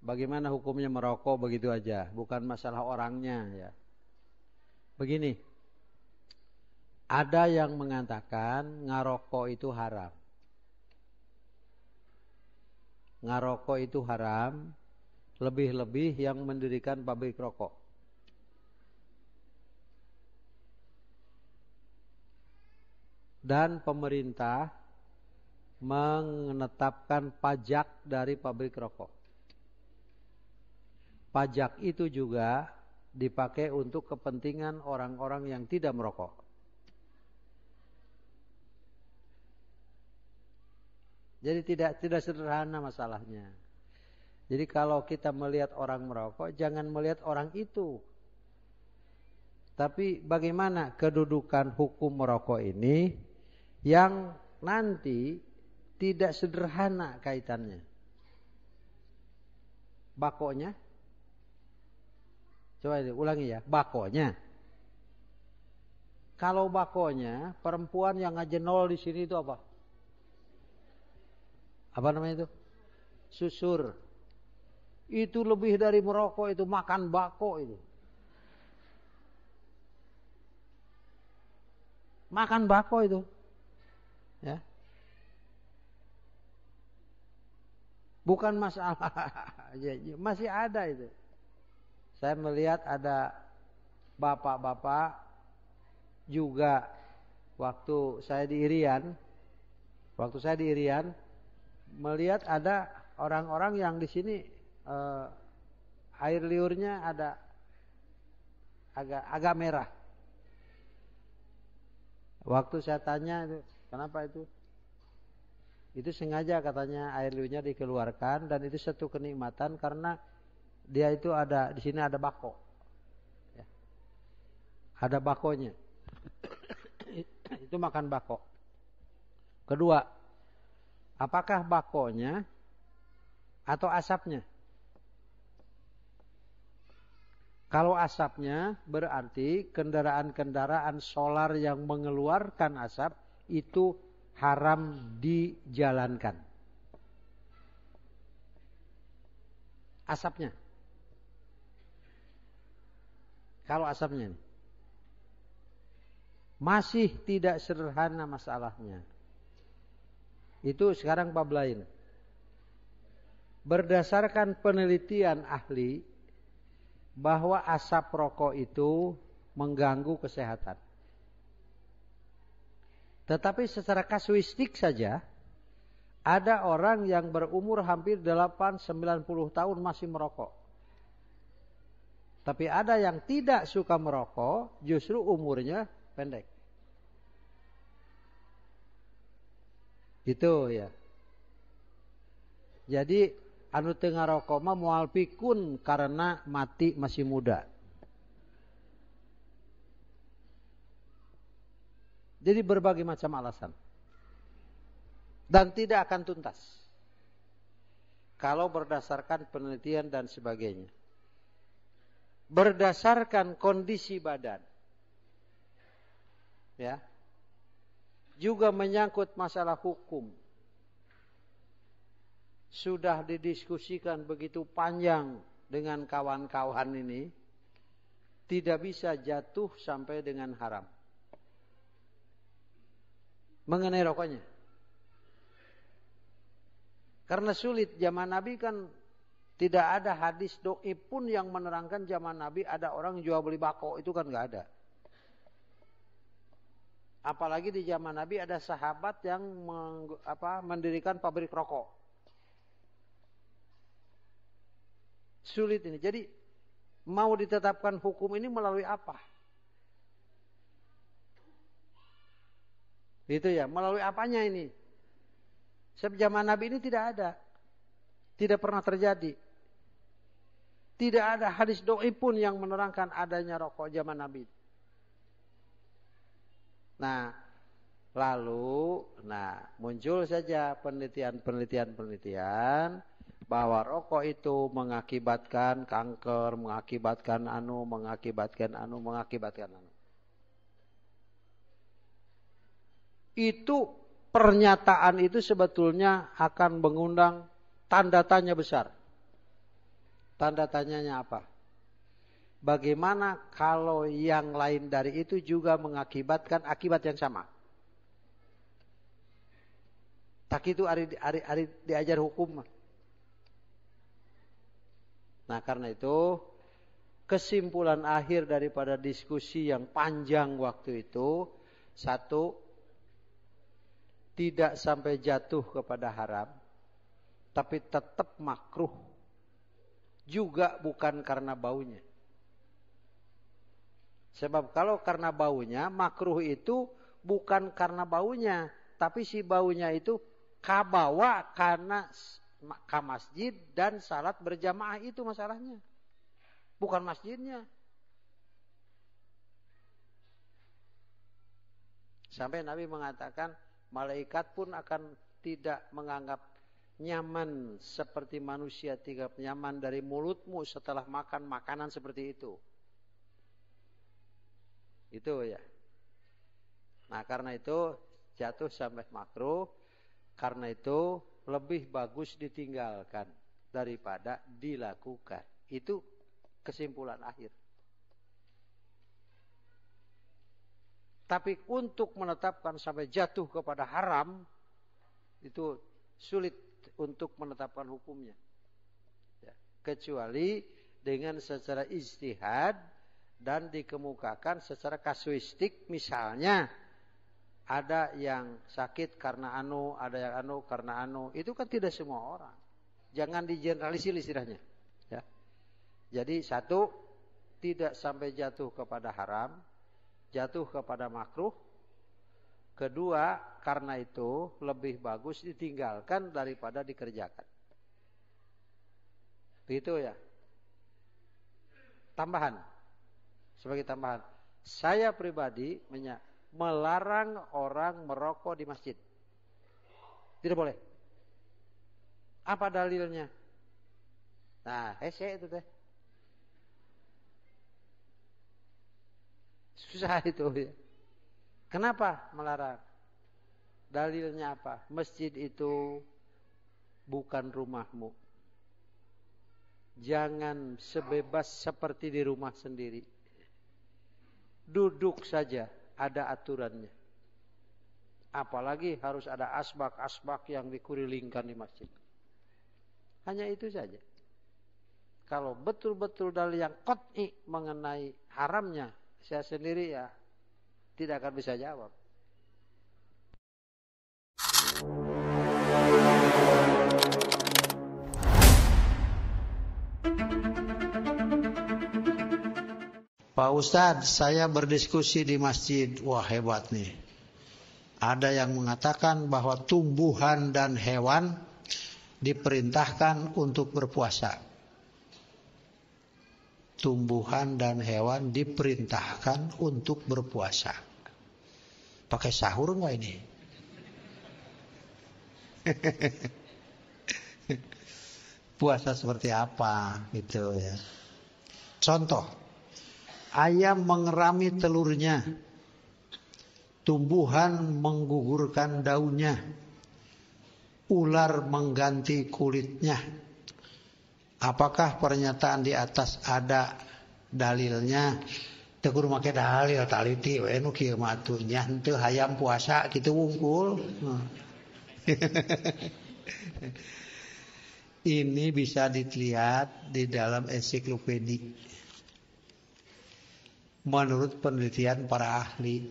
bagaimana hukumnya merokok begitu aja, bukan masalah orangnya ya. Begini, ada yang mengatakan ngarokok itu haram. Ngarokok itu haram, lebih-lebih yang mendirikan pabrik rokok. Dan pemerintah menetapkan pajak dari pabrik rokok. Pajak itu juga dipakai untuk kepentingan orang-orang yang tidak merokok. Jadi tidak sederhana masalahnya. Jadi kalau kita melihat orang merokok, jangan melihat orang itu. Tapi bagaimana kedudukan hukum merokok ini yang nanti tidak sederhana kaitannya. Bakonya, coba ulangi ya, bakonya. Kalau bakonya, perempuan yang ngajenol di sini itu apa? Apa namanya itu? Susur. Itu lebih dari merokok, itu makan bako itu. Makan bako itu. Ya. Bukan masalah. Masih ada itu. Saya melihat ada bapak-bapak juga waktu saya di Irian. Melihat ada orang-orang yang di sini air liurnya ada agak merah. Waktu saya tanya itu, kenapa itu? Itu sengaja katanya air liurnya dikeluarkan dan itu satu kenikmatan karena dia itu ada di sini ada bako. Ya. Ada bakonya. Itu makan bako. Kedua, apakah bakonya atau asapnya? Kalau asapnya berarti kendaraan-kendaraan solar yang mengeluarkan asap itu haram dijalankan. Asapnya. Kalau asapnya ini. Masih tidak sederhana masalahnya. Itu sekarang bab lain. Berdasarkan penelitian ahli bahwa asap rokok itu mengganggu kesehatan. Tetapi secara kasuistik saja, ada orang yang berumur hampir 80-90 tahun masih merokok. Tapi ada yang tidak suka merokok, justru umurnya pendek. Itu ya. Jadi anu teu ngarokok mah moal pikun karena mati masih muda. Jadi berbagai macam alasan. Dan tidak akan tuntas. Kalau berdasarkan penelitian dan sebagainya. Berdasarkan kondisi badan. Ya. Juga menyangkut masalah hukum. Sudah didiskusikan begitu panjang dengan kawan-kawan ini. Tidak bisa jatuh sampai dengan haram. Mengenai rokoknya. Karena sulit, zaman Nabi kan tidak ada hadis doi pun yang menerangkan zaman Nabi ada orang jual beli bako, itu kan gak ada. Apalagi di zaman Nabi ada sahabat yang mendirikan pabrik rokok. Sulit ini. Jadi mau ditetapkan hukum ini melalui apa? Itu ya, melalui apanya ini? Sebab zaman Nabi ini tidak ada. Tidak pernah terjadi. Tidak ada hadis doi pun yang menerangkan adanya rokok zaman Nabi. Nah, lalu muncul saja penelitian bahwa rokok itu mengakibatkan kanker, mengakibatkan anu. Itu pernyataan itu sebetulnya akan mengundang tanda tanya besar. Tanda tanyanya apa? Bagaimana kalau yang lain dari itu juga mengakibatkan akibat yang sama? Tak itu ari diajar hukum. Nah karena itu kesimpulan akhir daripada diskusi yang panjang waktu itu, satu, tidak sampai jatuh kepada haram, tapi tetap makruh. Juga bukan karena baunya. Sebab kalau karena baunya, makruh itu bukan karena baunya, tapi si baunya itu kabawa karena ke masjid dan salat berjamaah, itu masalahnya. Bukan masjidnya. Sampai Nabi mengatakan malaikat pun akan tidak menganggap nyaman seperti manusia tidak nyaman dari mulutmu setelah makan makanan seperti itu. Itu ya. Nah karena itu jatuh sampai makruh. Karena itu lebih bagus ditinggalkan daripada dilakukan. Itu kesimpulan akhir. Tapi untuk menetapkan sampai jatuh kepada haram, itu sulit untuk menetapkan hukumnya. Ya, kecuali dengan secara ijtihad dan dikemukakan secara kasuistik, misalnya ada yang sakit karena anu, ada yang anu karena anu. Itu kan tidak semua orang. Jangan digeneralisir istilahnya. Ya. Jadi satu, tidak sampai jatuh kepada haram, jatuh kepada makruh. Kedua, karena itu lebih bagus ditinggalkan daripada dikerjakan. Begitu ya. Tambahan. Sebagai tambahan. Saya pribadi melarang orang merokok di masjid. Tidak boleh. Apa dalilnya? Nah, itu teh. Susah itu ya. Kenapa melarang? Dalilnya apa? Masjid itu bukan rumahmu. Jangan sebebas seperti di rumah sendiri. Duduk saja, ada aturannya. Apalagi harus ada asbak-asbak yang dikurilingkan di masjid. Hanya itu saja. Kalau betul-betul dalil yang qat'i mengenai haramnya, saya sendiri ya tidak akan bisa jawab. Pak Ustadz, saya berdiskusi di masjid. Wah, hebat nih. Ada yang mengatakan bahwa tumbuhan dan hewan diperintahkan untuk berpuasa. Tumbuhan dan hewan diperintahkan untuk berpuasa. Pakai sahur nggak ini? Puasa seperti apa gitu ya. Contoh, ayam mengerami telurnya, tumbuhan menggugurkan daunnya, ular mengganti kulitnya. Apakah pernyataan di atas ada dalilnya? Tegur make dalil taliti we nu kieu mah atuh nya henteu hayam puasa kitu wungkul. Ini bisa dilihat di dalam ensiklopedi. Menurut penelitian para ahli,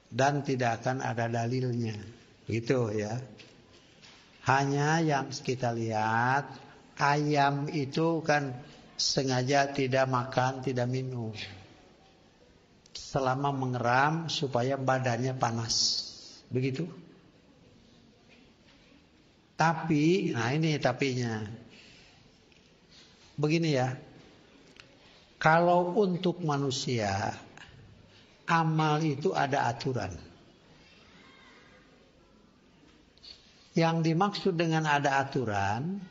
dan tidak akan ada dalilnya, gitu ya. Hanya yang kita lihat, ayam itu kan sengaja tidak makan, tidak minum, selama mengeram supaya badannya panas, begitu. Tapi, nah ini tapinya, begini ya. Kalau untuk manusia, amal itu ada aturan. Yang dimaksud dengan ada aturan,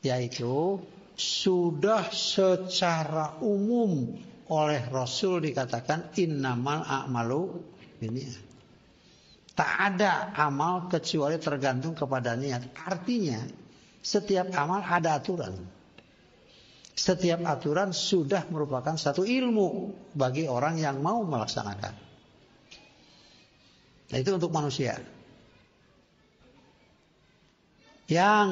yaitu sudah secara umum oleh Rasul dikatakan innamal a'malu binniyat. Tak ada amal kecuali tergantung kepada niat. Artinya, setiap amal ada aturan. Setiap aturan sudah merupakan satu ilmu bagi orang yang mau melaksanakan. Nah, itu untuk manusia. Yang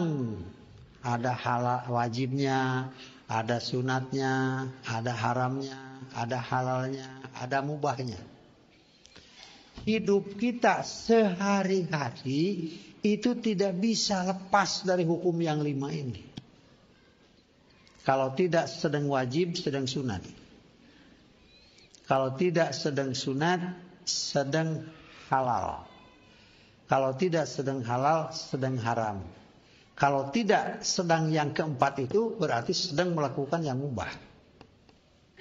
ada halal wajibnya, ada sunatnya, ada haramnya, ada halalnya, ada mubahnya. Hidup kita sehari-hari itu tidak bisa lepas dari hukum yang 5 ini. Kalau tidak sedang wajib, sedang sunat. Kalau tidak sedang sunat, sedang halal. Kalau tidak sedang halal, sedang haram. Kalau tidak sedang yang keempat itu, berarti sedang melakukan yang mubah.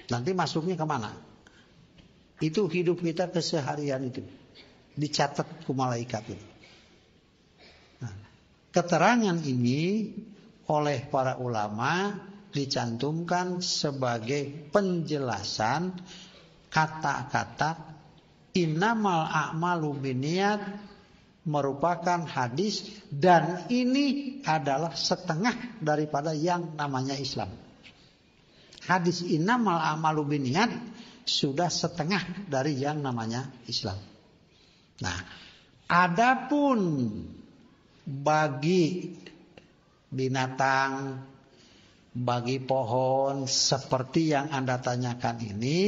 Nanti masuknya kemana? Itu hidup kita keseharian itu. Dicatat ke malaikat itu. Nah, keterangan ini oleh para ulama dicantumkan sebagai penjelasan kata-kata innamal a'malu binniyat merupakan hadis, dan ini adalah setengah daripada yang namanya Islam. Hadis innamal a'malu binniyat sudah setengah dari yang namanya Islam. Nah, adapun bagi binatang, bagi pohon seperti yang Anda tanyakan ini,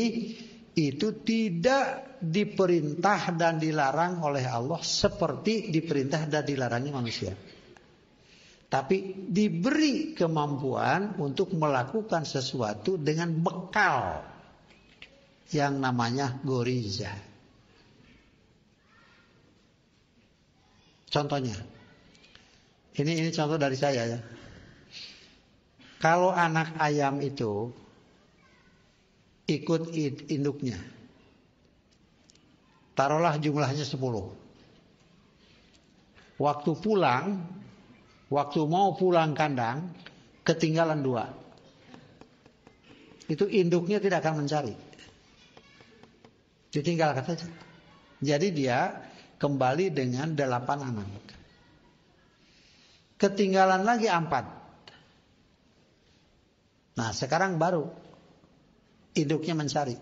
itu tidak diperintah dan dilarang oleh Allah seperti diperintah dan dilarangnya manusia. Tapi diberi kemampuan untuk melakukan sesuatu dengan bekal yang namanya goriza. Contohnya, ini contoh dari saya ya. Kalau anak ayam itu ikut induknya, taruhlah jumlahnya 10. Waktu pulang, waktu mau pulang kandang, ketinggalan 2. Itu induknya tidak akan mencari. Ditinggalkan saja. Jadi dia kembali dengan 8 anak. Ketinggalan lagi 4. Nah, sekarang baru induknya mencari.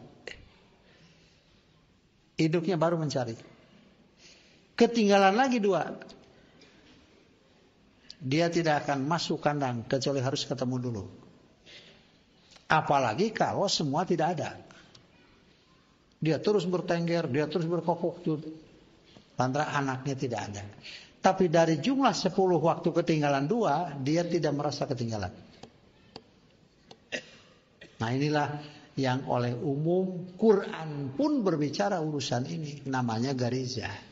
Induknya baru mencari. Ketinggalan lagi 2. Dia tidak akan masuk kandang kecuali harus ketemu dulu. Apalagi kalau semua tidak ada. Dia terus bertengger, dia terus berkokok. Lantaran anaknya tidak ada. Tapi dari jumlah 10 waktu ketinggalan 2, dia tidak merasa ketinggalan. Nah, inilah yang oleh umum Quran pun berbicara urusan ini, namanya garizah.